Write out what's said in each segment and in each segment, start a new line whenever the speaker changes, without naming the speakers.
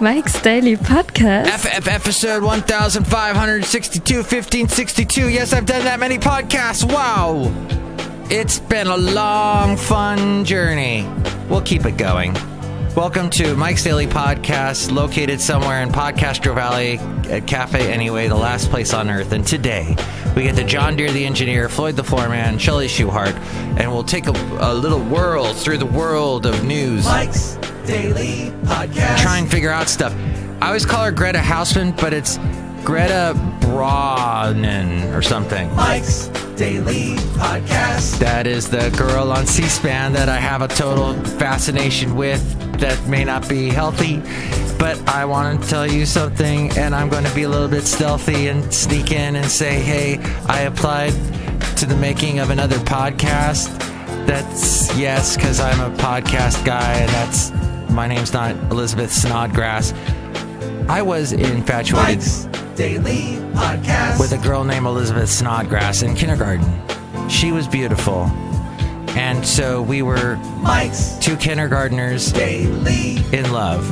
Mike's Daily Podcast.
Episode 1562, 1562. Yes, I've done that many podcasts. Wow. It's been a long, fun journey. We'll keep it going. Welcome to Mike's Daily Podcast, located somewhere in Podcastro Valley at Café Anyway, the last place on earth. And today, we get to John Deere the engineer, Floyd the floorman, Shelley Schuhart, and we'll take a little whirl through the world of news.
Mike's Daily Podcast.
Try and figure out stuff. I always call her Greta Hausman, but it's Greta Braunen or something.
Mike's Daily Podcast.
That is the girl on C-SPAN that I have a total fascination with that may not be healthy, but I want to tell you something, and I'm going to be a little bit stealthy and sneak in and say, hey, I applied to the making of another podcast. That's, yes, because I'm a podcast guy, and that's, my name's not Elizabeth Snodgrass. I was infatuated
Mike's Daily Podcast
with a girl named Elizabeth Snodgrass in kindergarten. She was beautiful. And so we were
Mike's
two kindergartners
Daily
in love.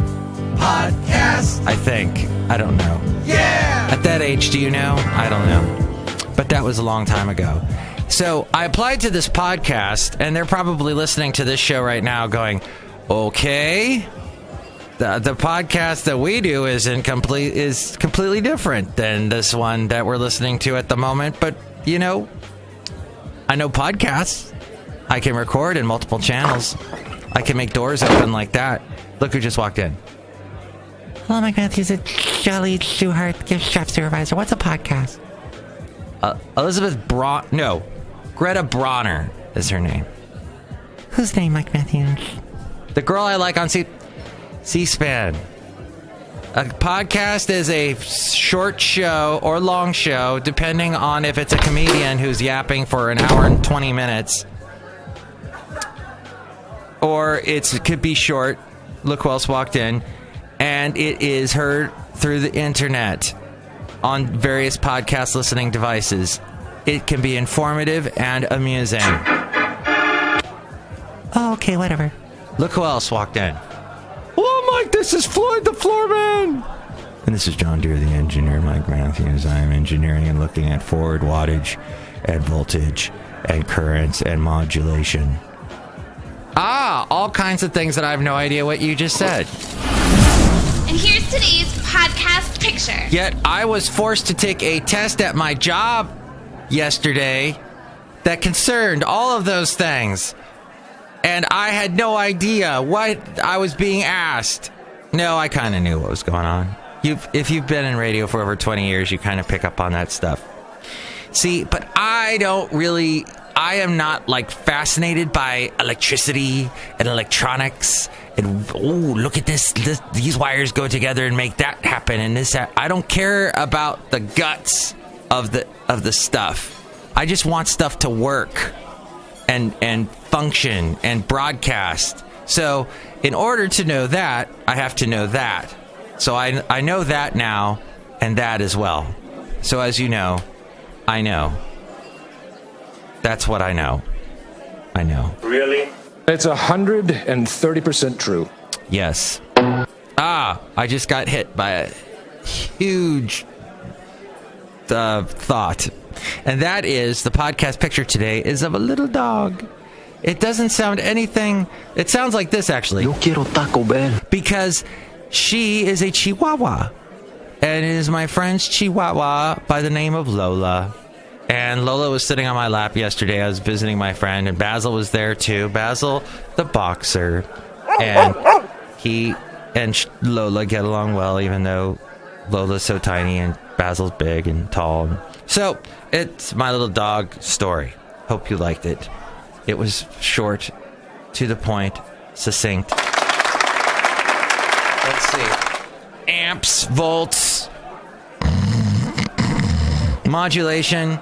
Podcast.
I think. I don't know.
Yeah!
At that age, do you know? I don't know. But that was a long time ago. So I applied to this podcast, and they're probably listening to this show right now going, okay, the podcast that we do is completely different than this one that we're listening to at the moment. But, you know, I know podcasts. I can record in multiple channels. I can make doors open like that. Look who just walked in. Hello, Mike Matthews. It's Shelley Schuhart, gift shop supervisor. What's a podcast? Greta Bronner is her name. Whose name, Mike Matthews? The girl I like on C-SPAN. A podcast is a short show or long show, depending on if it's a comedian who's yapping for an hour and 20 minutes. Or it could be short. Look who else walked in. And it is heard through the internet on various podcast listening devices. It can be informative and amusing. Oh, okay, whatever. Look who else walked in. Hello, Mike. This is Floyd the floorman. And this is John Deere the engineer, Mike Matthews. I am engineering and looking at forward wattage and voltage and currents and modulation. All kinds of things that I have no idea what you just said.
And here's today's podcast picture.
Yet I was forced to take a test at my job yesterday that concerned all of those things. And I had no idea what I was being asked. No, I kind of knew what was going on. If you've been in radio for over 20 years, you kind of pick up on that stuff. See, but I am not like fascinated by electricity and electronics and look at this, these wires go together and make that happen and this I don't care about the guts of the stuff. I just want stuff to work and function and broadcast. So in order to know that, I have to know that. So I know that now and that as well. So as you know, I know. That's what I know. I know.
Really? It's 130% true.
Yes. I just got hit by a huge thought. And that is, the podcast picture today is of a little dog. It doesn't sound anything. It sounds like this, actually.
Yo quiero Taco Bell.
Because she is a Chihuahua. And it is my friend's Chihuahua by the name of Lola. And Lola was sitting on my lap yesterday. I was visiting my friend, and Basil was there too. Basil, the boxer. And he and Lola get along well, even though Lola's so tiny and Basil's big and tall. So, it's my little dog story. Hope you liked it. It was short, to the point, succinct. Let's see. Amps, volts, modulation.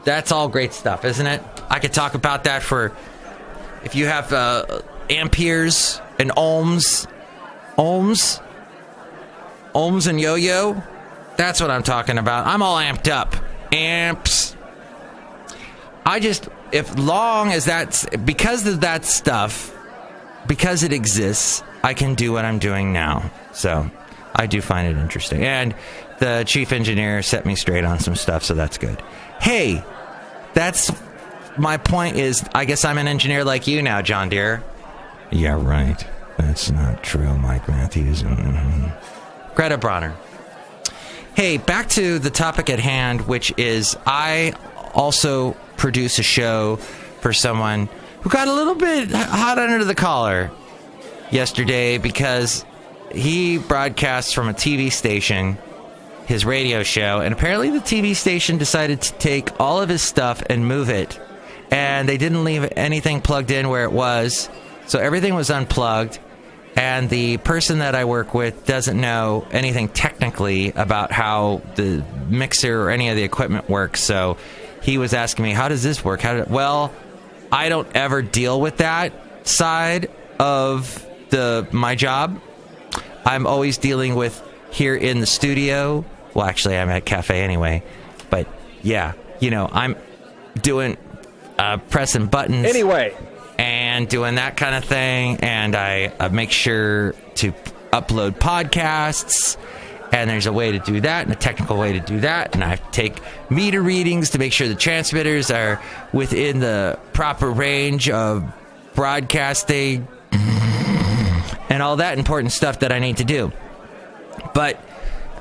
That's all great stuff, isn't it? I could talk about that for, if you have amperes and ohms and yo-yo, that's what I'm talking about. I'm all amped up. amps. If long as that's, because of that stuff, because it exists, I can do what I'm doing now. So I do find it interesting. And the chief engineer set me straight on some stuff, so that's good. Hey, that's my point is, I guess I'm an engineer like you now, John Deere. Yeah, right. That's not true, Mike Matthews. Greta Bronner. Hey, back to the topic at hand, which is I also produce a show for someone who got a little bit hot under the collar yesterday because he broadcasts from a TV station, his radio show, and apparently the TV station decided to take all of his stuff and move it, and they didn't leave anything plugged in where it was, so everything was unplugged. And the person that I work with doesn't know anything technically about how the mixer or any of the equipment works. So he was asking me, how does this work? Well, I don't ever deal with that side of my job. I'm always dealing with here in the studio. Well, actually, I'm at Café Anyway. But yeah, I'm doing pressing buttons.
Anyway.
And doing that kind of thing, and I make sure to upload podcasts, and there's a way to do that, and a technical way to do that, and I take meter readings to make sure the transmitters are within the proper range of broadcasting, and all that important stuff that I need to do. But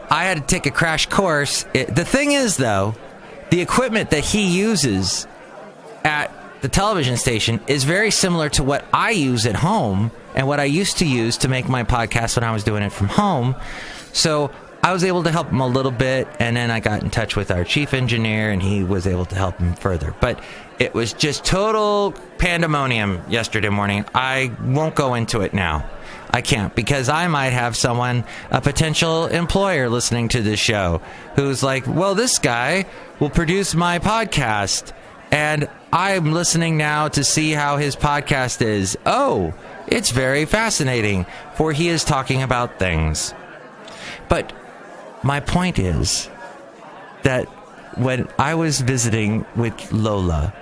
I had to take a crash course. The thing is, though, the equipment that he uses at the television station is very similar to what I use at home and what I used to use to make my podcast when I was doing it from home. So I was able to help him a little bit, and then I got in touch with our chief engineer, and he was able to help him further. But it was just total pandemonium yesterday morning. I won't go into it now. I can't, because I might have someone, a potential employer listening to this show, who's like, well, this guy will produce my podcast, and I'm listening now to see how his podcast is. Oh, it's very fascinating, for he is talking about things. But my point is that when I was visiting with Lola,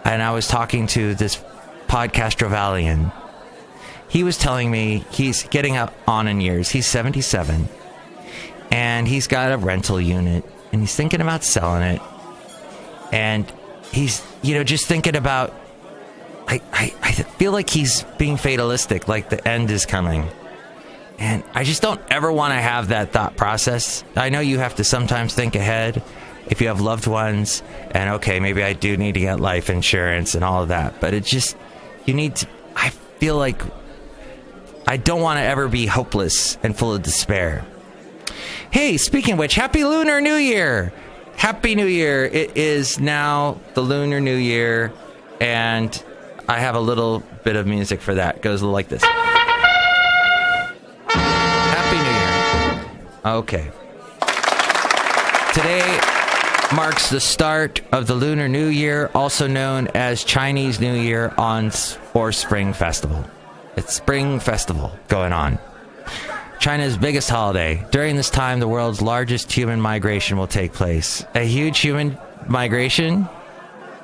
and I was talking to this podcaster Valian, he was telling me he's getting up on in years. He's 77, and he's got a rental unit, and he's thinking about selling it, and he's, just thinking about, I feel like he's being fatalistic, like the end is coming. And I just don't ever want to have that thought process. I know you have to sometimes think ahead if you have loved ones, and okay, maybe I do need to get life insurance and all of that. But I feel like I don't want to ever be hopeless and full of despair. Hey, speaking of which, Happy Lunar New Year! Happy New Year. It is now the Lunar New Year, and I have a little bit of music for that. It goes like this. Happy New Year. Okay. Today marks the start of the Lunar New Year, also known as Chinese New Year or Spring Festival. It's Spring Festival going on. China's biggest holiday. During this time, the world's largest human migration will take place. A huge human migration?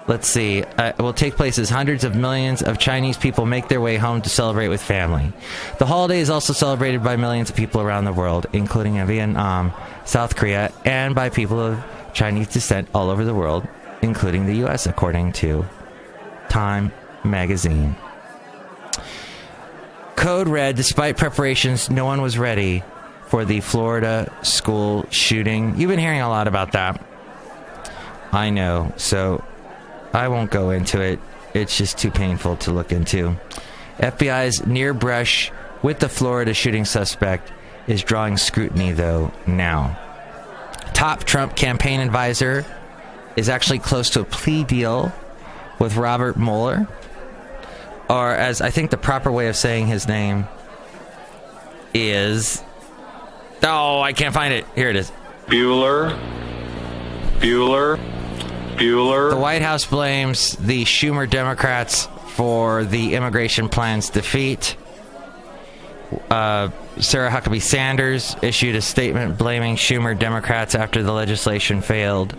Let's see. Will take place as hundreds of millions of Chinese people make their way home to celebrate with family. The holiday is also celebrated by millions of people around the world, including in Vietnam, South Korea, and by people of Chinese descent all over the world, including the U.S., according to Time magazine. Code Red, despite preparations, no one was ready for the Florida school shooting. You've been hearing a lot about that. I know, so I won't go into it. It's just too painful to look into. FBI's near brush with the Florida shooting suspect is drawing scrutiny, though, now. Top Trump campaign advisor is actually close to a plea deal with Robert Mueller. Or, as I think the proper way of saying his name is... Oh, I can't find it. Here it is.
Bueller.
The White House blames the Schumer Democrats for the immigration plan's defeat. Sarah Huckabee Sanders issued a statement blaming Schumer Democrats after the legislation failed.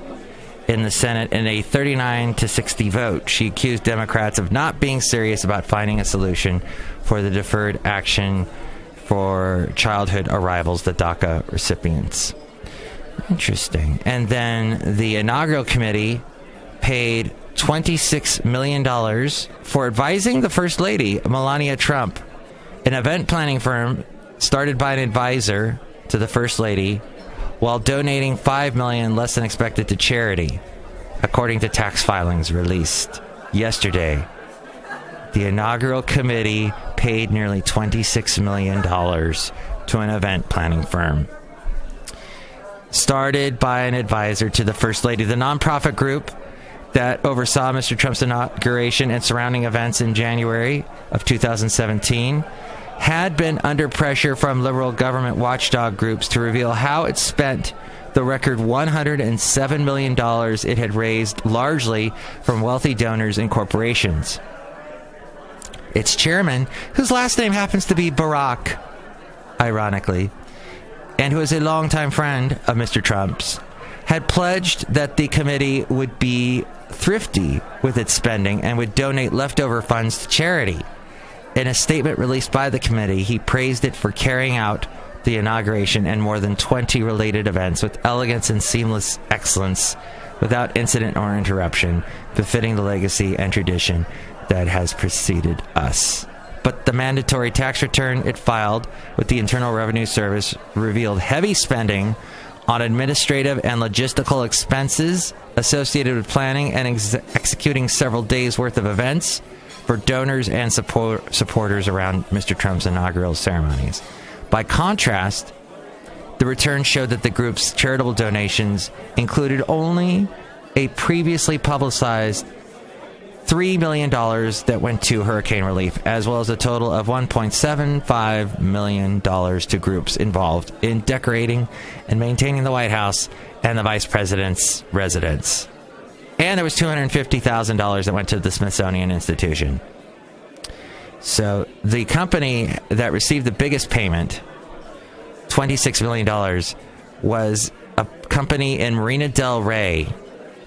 in the Senate in a 39-60 vote. She accused Democrats of not being serious about finding a solution for the deferred action for childhood arrivals, the DACA recipients. Interesting. And then the inaugural committee paid $26 million for advising the First Lady, Melania Trump, an event planning firm started by an advisor to the First Lady, while donating $5 million less than expected to charity, according to tax filings released yesterday. The inaugural committee paid nearly $26 million to an event planning firm started by an advisor to the First Lady. The nonprofit group that oversaw Mr. Trump's inauguration and surrounding events in January of 2017 had been under pressure from liberal government watchdog groups to reveal how it spent the record $107 million it had raised largely from wealthy donors and corporations. Its chairman, whose last name happens to be Barack, ironically, and who is a longtime friend of Mr. Trump's, had pledged that the committee would be thrifty with its spending and would donate leftover funds to charity. In a statement released by the committee, he praised it for carrying out the inauguration and more than 20 related events with elegance and seamless excellence without incident or interruption, befitting the legacy and tradition that has preceded us. But the mandatory tax return it filed with the Internal Revenue Service revealed heavy spending on administrative and logistical expenses associated with planning and executing several days' worth of events for donors and supporters around Mr. Trump's inaugural ceremonies. By contrast, the return showed that the group's charitable donations included only a previously publicized $3 million that went to hurricane relief, as well as a total of $1.75 million to groups involved in decorating and maintaining the White House and the Vice President's residence. And there was $250,000 that went to the Smithsonian Institution. So the company that received the biggest payment, $26 million, was a company in Marina del Rey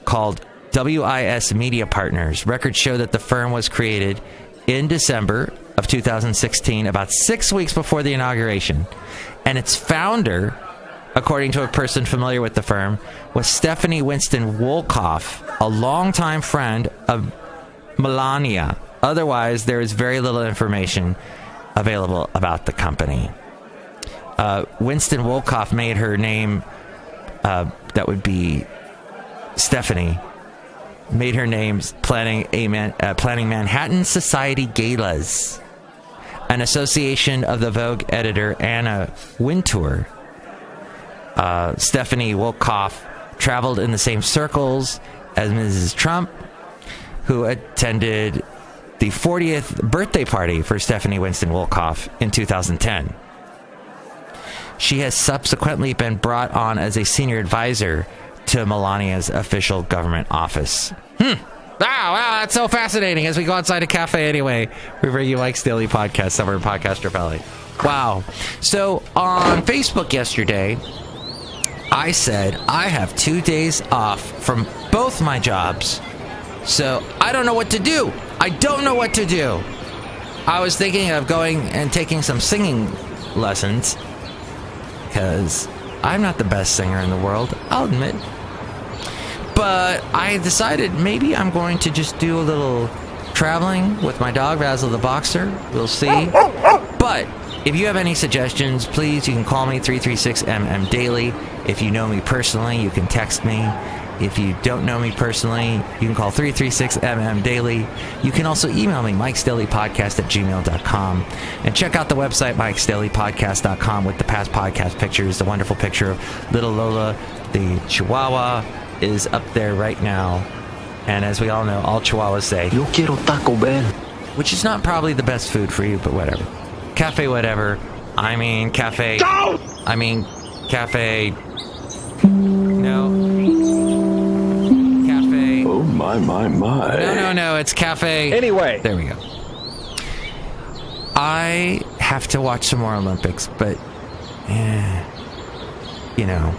called WIS Media Partners. Records show that the firm was created in December of 2016, about 6 weeks before the inauguration. And its founder, according to a person familiar with the firm, was Stephanie Winston Wolkoff, a longtime friend of Melania. Otherwise, there is very little information available about the company. Winston Wolkoff made her name, that would be Stephanie, made her name planning Manhattan Society Galas, an association of the Vogue editor Anna Wintour. Stephanie Wolkoff traveled in the same circles as Mrs. Trump, who attended the 40th birthday party for Stephanie Winston Wolkoff in 2010. She has subsequently been brought on as a senior advisor to Melania's official government office. Wow, that's so fascinating. As we go outside a Café Anyway, we bring you Mike's Daily Podcast, Summer in Podcaster Valley. Wow. So on Facebook yesterday, I said I have 2 days off from both my jobs. So I don't know what to do. I don't know what to do. I was thinking of going and taking some singing lessons, because I'm not the best singer in the world, I'll admit. But I decided maybe I'm going to just do a little traveling with my dog, Basil the Boxer. We'll see. But if you have any suggestions, please, you can call me 336MM Daily. If you know me personally, you can text me. If you don't know me personally, you can call 336MM Daily. You can also email me, mikesdailypodcast@gmail.com. And check out the website, mikesdailypodcast.com, with the past podcast pictures. The wonderful picture of little Lola, the Chihuahua, is up there right now. And as we all know, all Chihuahuas say, "Yo quiero Taco Bell," which is not probably the best food for you, but whatever. Cafe whatever. I mean cafe. Go! I mean cafe. No. Cafe.
Oh, my.
No, it's Cafe
Anyway.
There we go. I have to watch some more Olympics, but, you know,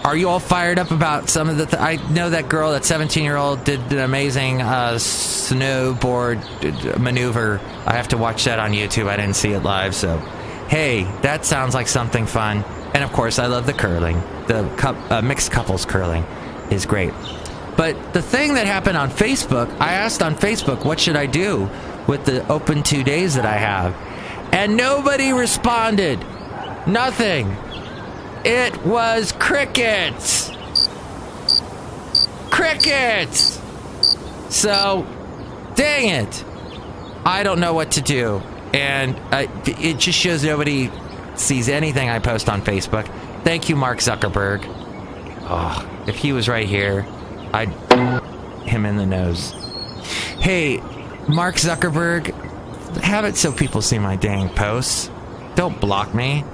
Are you all fired up about some of the... I know that girl, that 17-year-old, did an amazing snowboard maneuver. I have to watch that on YouTube. I didn't see it live, so... Hey, that sounds like something fun. And, of course, I love the curling. The mixed couples curling is great. But the thing that happened on Facebook, I asked on Facebook, what should I do with the open 2 days that I have? And nobody responded. Nothing. It was crickets. Crickets. So, dang it. I don't know what to do. And it just shows nobody sees anything I post on Facebook. Thank you, Mark Zuckerberg. Oh, if he was right here, I'd him in the nose. Hey, Mark Zuckerberg, have it so people see my dang posts. Don't block me.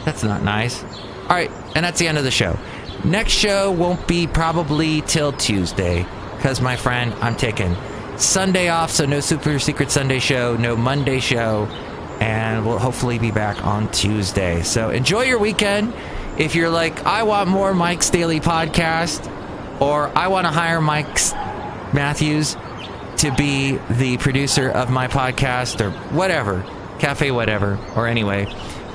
That's not nice. All right, and that's the end of the show. Next show won't be probably till Tuesday, because, my friend, I'm taking Sunday off, so no Super Secret Sunday show, no Monday show, and we'll hopefully be back on Tuesday. So enjoy your weekend. If you're like, I want more Mike's Daily Podcast, or I want to hire Mike Matthews to be the producer of my podcast, or whatever, Cafe whatever, or anyway,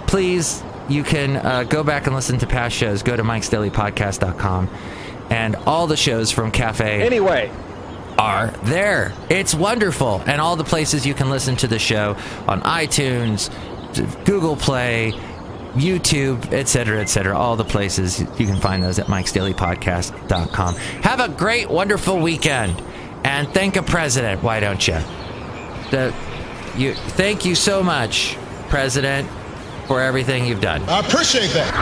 please... You can go back and listen to past shows. Go to mikesdailypodcast.com. And all the shows from Café
Anyway
are there. It's wonderful. And all the places you can listen to the show on iTunes, Google Play, YouTube, etc., etc. All the places. You can find those at mikesdailypodcast.com. Have a great, wonderful weekend. And thank a president, why don't you? Thank you so much, President, for everything you've done.
I appreciate that.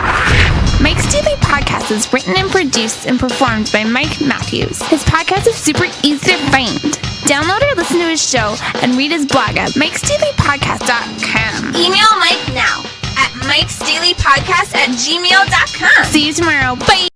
Mike's Daily Podcast is written and produced and performed by Mike Matthews. His podcast is super easy to find. Download or listen to his show and read his blog at mikesdailypodcast.com. Email Mike now at mikesdailypodcast@gmail.com. See you tomorrow. Bye.